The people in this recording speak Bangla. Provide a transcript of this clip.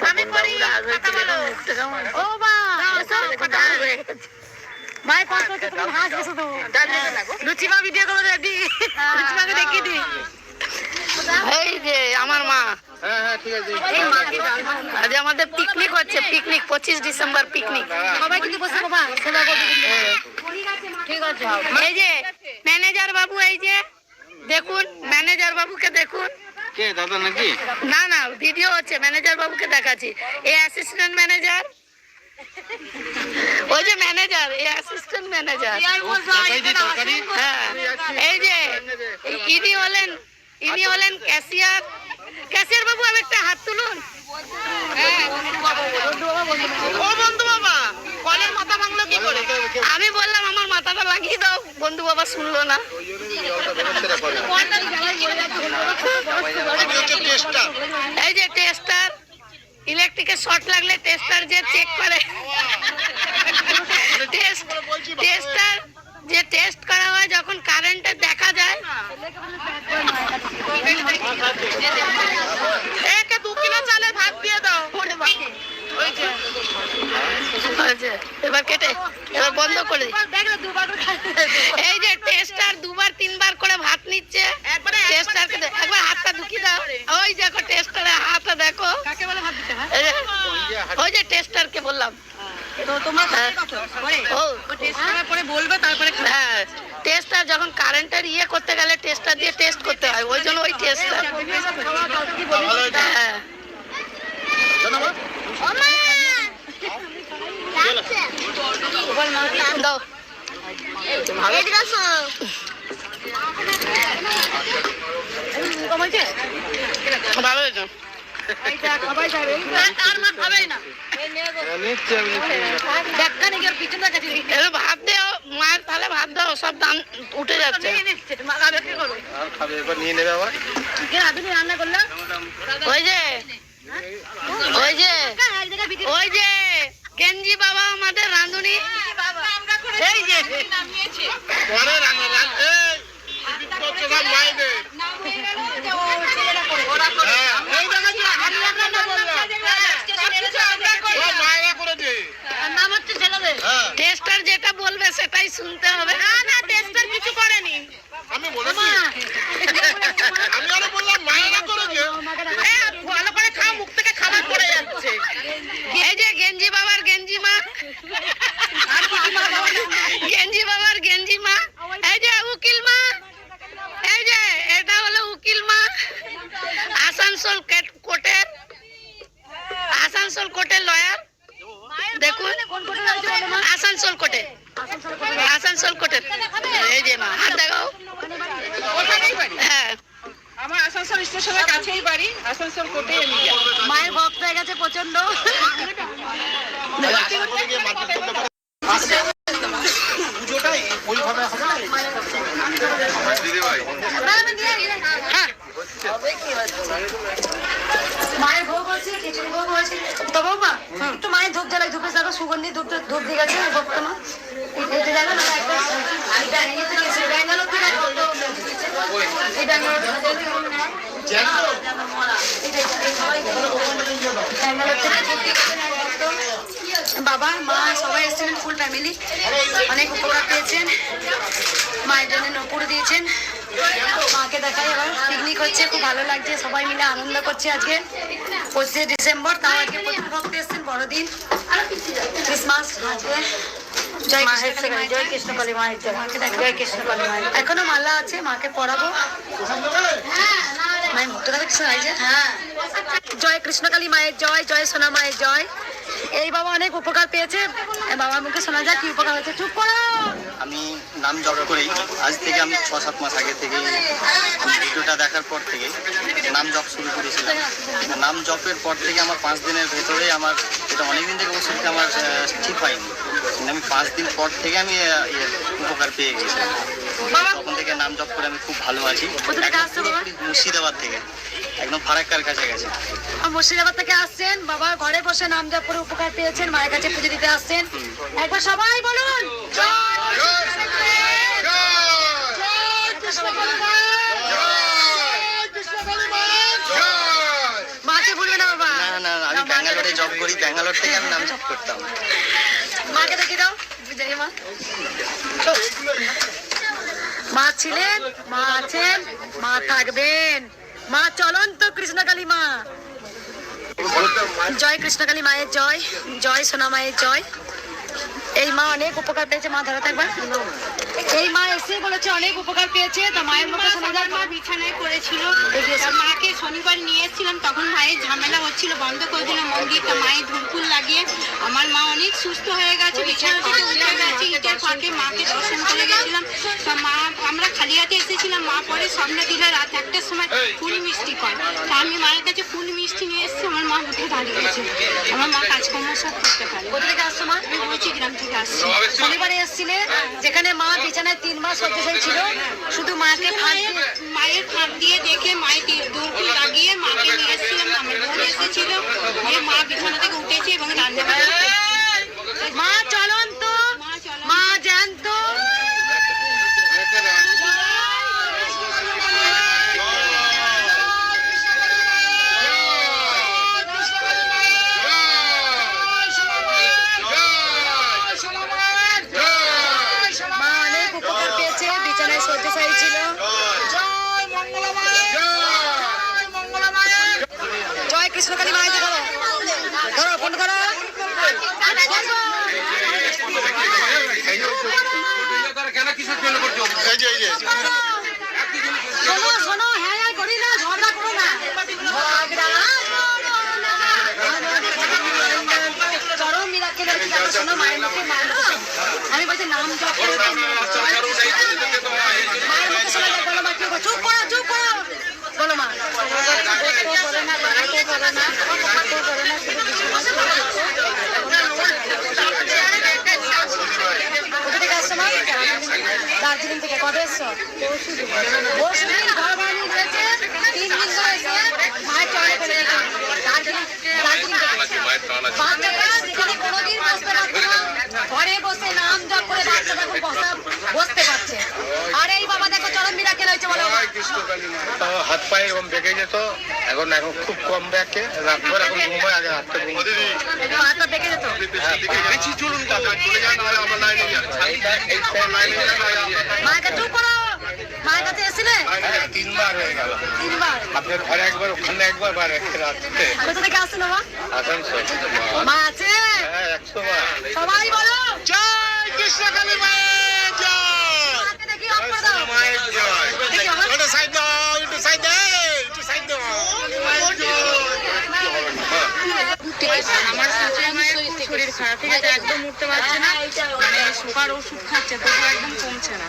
আমি করি ও বা ভাই কত তুমি হাস গেছো তো লুচিমা ভিডিও করে রেডি লুচিমাকে দেখিয়ে দি এই যে আমার মা আজ আমাদের পিকনিক হচ্ছে পিকনিক 25 ডিসেম্বর পিকনিক সবাই কিন্তু বসে বাবা সেবা করবে ঠিক আছে এই যে ম্যানেজার বাবু এই যে দেখুন ম্যানেজার বাবুকে দেখুন কে দাদা নাকি না না ভিডিও হচ্ছে ম্যানেজার বাবুকে দেখাচ্ছি এই অ্যাসিস্ট্যান্ট ম্যানেজার ওই যে ম্যানেজার এই অ্যাসিস্ট্যান্ট ম্যানেজার হ্যাঁ এই যে ইনি হলেন ক্যাশিয়ার ক্যাশিয়ার বাবু আর একটা হাত তুলুন ও বন্ধু বাবা কলের মাথা ভাঙলো কি করে আমি বললাম আমার মাথাটা লাগিয়ে দাও বন্ধু বাবা শুনলো না এই যে টেস্টার ইলেকট্রিকের শর্ট লাগলে টেস্টার যে চেক করে টেস্টার যে টেস্ট করা হয় যখন কারেন্টে দেখা যায় একে 2 কিলো চালের ভাত দিয়ে দাও এবার কেটে এবার বন্ধ করে এই যে টেস্টার 2বার 3বার করে ভাত নিচ্ছে টেস্টারকে একবার হাতটা ঢুকিয়ে দাও ওই দেখো টেস্টারের হাতটা দেখো কাকে বলে ভাত দিতে হয় ওই যে টেস্টারকে বললাম তো তোমরা ও টেস্টার পরে বলবে তারপরে হ্যাঁ টেস্টার যখন কারেন্টের ইয়ে করতে গেলে টেস্টার দিয়ে টেস্ট করতে হয় ওই জন্য ওই টেস্টার হ্যাঁ দাও ভালো হয়েছে ভাত দেও মায়ের তাহলে ভাত দাও সব দাম উঠে যাচ্ছে রান্না করলাম ওই যে ওই যে ওই যে গেঞ্জি বাবা আমাদের রাঁধুনি এই যে টেস্টার যেটা বলবে সেটাই শুনতে হবে না না টেস্টার কিছু করেনি আমি বলেছি আমি আরো বললাম মায়েরা করেছে ভালো করে খাও মুখ থেকে খাবার পড়ে যাচ্ছে এই যে গেঞ্জি বাবার গেঞ্জি মা গেঞ্জি বাবার গেঞ্জি মা এই যে উকিল মা এই যে এটা হলো উকিল মা আসানসোল কোর্টের লয়ার দেখুন আসানসোল কোর্টের এই যে মা হাত দেখাও হ্যাঁ আমার আসানসোল স্টেশনের কাছেই বাড়ি আসানসোল কোর্টে মায়ের ভক্ত হয়ে গেছে প্রচন্ড মায়ের ভোগ হচ্ছে খিচুড়ি ভোগ হয়েছে তো বাবা একটু মায়ের ধূপ জ্বালাই ধূপের জায়গা সুগন্ধি ধূপ দিয়ে গেছে ভক্ত মা এটা জায়গা না বাবা মা সবাই এসেছিলেন ফুল ফ্যামিলি অনেক উপকার পেয়েছেন মায়ের জন্য নপুর দিয়েছেন মাকে দেখাই এবার পিকনিক হচ্ছে খুব ভালো লাগছে সবাই মিলে আনন্দ করছে আজকে 25 ডিসেম্বর তাও আজকে প্রচুর ভক্ত এসেছেন বড়দিন ক্রিসমাস আজকে জয় কৃষ্ণকালী মায়ের জয় কৃষ্ণকালী মায়ের এখনো মালা আছে মাকে পড়াবো মায়ের মুখটা দেখছো হ্যাঁ জয় কৃষ্ণকালী মায়ের জয় জয় সোনা মায়ের জয় এই বাবা অনেক উপকার পেয়েছে বাবার মুখে শোনা যায় কি উপকার হয়েছে চুপ করো আমি নাম জপ করি আজ থেকে আমি 6-7 মাস আগে থেকে ভিডিওটা দেখার পর থেকে নাম জপ শুরু করেছিলাম নাম জপের পর থেকে আমার 5 দিনের ভেতরে আমার এটা অনেকদিন থেকে ওষুধটা আমার ঠিক হয়নি আমি 5 দিন পর থেকে আমি উপকার পেয়ে গেছিলাম তখন থেকে নাম জপ করে আমি খুব ভালো আছি মুর্শিদাবাদ থেকে একদম ফারাক্কার কাছে গেছে মুর্শিদাবাদ থেকে আসছেন বাবা ঘরে বসে নাম জপ করে উপকার পেয়েছেন মায়ের কাছে পুজো দিতে আসছেন একবার সবাই বলুন মাকে বলবে না বাবা না আমি ব্যাঙ্গালোরে জব করি, ব্যাঙ্গালোর থেকে আমি নাম জপ করতাম। মাকে দেখে দাও, জয় মা। মা ছিলেন, মা আছেন, মা থাকবেন, মা চলন্ত কৃষ্ণকালী মা। জয় কৃষ্ণকালী মায়ের জয়, জয় সোনা মায়ের জয়। এই মা অনেক উপকার পেয়েছে, মা ধরে থাকবে। এই মা এসে বলেছে অনেক উপকার পেয়েছে, তা মায়ের মুখে শোনা যাক। মা বিছানায় করেছিল, মাকে শনিবার নিয়ে এসেছিলাম, তখন মায়ের ঝামেলা হচ্ছিল, বন্ধ করে দিল মন্দিরটা। মায়ের ধূপফুল লাগিয়ে আমার মা অনেক সুস্থ হয়ে গেছে, বিছানা থেকে উঠে গেছে। ইটের ফাঁকে মাকে দর্শন করে গেছিলাম। তা মা, আমরা খালি হাতে এসেছিলাম, মা পরে স্বপ্নে দিলে রাত 1টার সময় ফুল মিষ্টি পায়। তা আমি মায়ের কাছে ফুল মিষ্টি নিয়ে এসেছি, আমার মা উঠে দাঁড়িয়েছে। আমার মা কাজকর্ম সব করতে পারে। কোথা থেকে আসছো মা? আমি বলছি গ্রাম থেকে আসছি। শনিবারে এসেছিলে, যেখানে মা বিছানায় 3 মাস শয্যাশায়ী ছিল, শুধু মাকে মায়ের ফাঁক দিয়ে দেখে মায়ের দৌড় লাগিয়ে মাকে নিয়ে এসেছিলাম। আমার বোন এসেছিল, দিয়ে মা বিছানা থেকে উঠেছে এবং রান্না বান্না করছে। মা চলন্ত, মা চলো। মা জ্যান্ত। মা অনেক উপকার পেয়েছে, বিছানায় শয্যাশায়ী ছিল। জয় কৃষ্ণকালী মায়ের ধরো, ধরো ফোন ধরো। শোনো শোনো, হ্যাঁ হ্যাঁ করি না, ঝগড়া করো না। চরম মিরাকেলের কি কথা শোনো, মায়ের মুখে, মায়ের মুখে। আমি বলছি নাম জপ করে মায়ের মুখে শোনা যায়। বলো মা, কি করো? চুপ করো, চুপ করো। বলো মা। কোথা থেকে আসছো মা? দার্জিলিং থেকে। কবে এসছো? পরশুদিন ঘর ভাড়া নিয়ে গেছে, 3 দিন ধরে এসে মায়ের চলে করে গেছে। দার্জিলিং থেকে। বাচ্চাটা যেখানে কোনোদিন বসতে পারছে না, ঘরে বসে নাম জপ করে বাচ্চাটা এখন বসতে পারছে। আর এই বাবা দেখো চরম মিরাকেল হয়েছে, বলো। হাত পায়ে এরকম বেঁকে যেত, এখন এখন খুব কম ব্যাকে, রাতভর এখন ঘুমায়, আগে হাতটা ঘুমোতে। হাতটা বেঁকে যেত। মায়ের চুপ করো। মায়ের কাছে এসেছিলে? 3 বার হয়ে গেল। 3 বার। আপনার ঘরে একবার, ওখানে একবার, বার রাত্রে। কোথা থেকে আসছিল মা? আসানসোল। মা আছে? হ্যাঁ, 100 বার। সবাই বলো জয় কৃষ্ণকালী মায়ের জয়। মাকে দেখি অফ করে দাও। মায়ের জয়। দেখি আমার একটু সাইড দাও, একটু সাইড দাও, একটু সাইড দাও। আমার শাশুড়ি মায়ের খুব শরীর খারাপ, ঠিক আছে, একদম উঠতে পারছে না, মানে সুগার ওষুধ খাচ্ছে, তবু একদম কমছে না।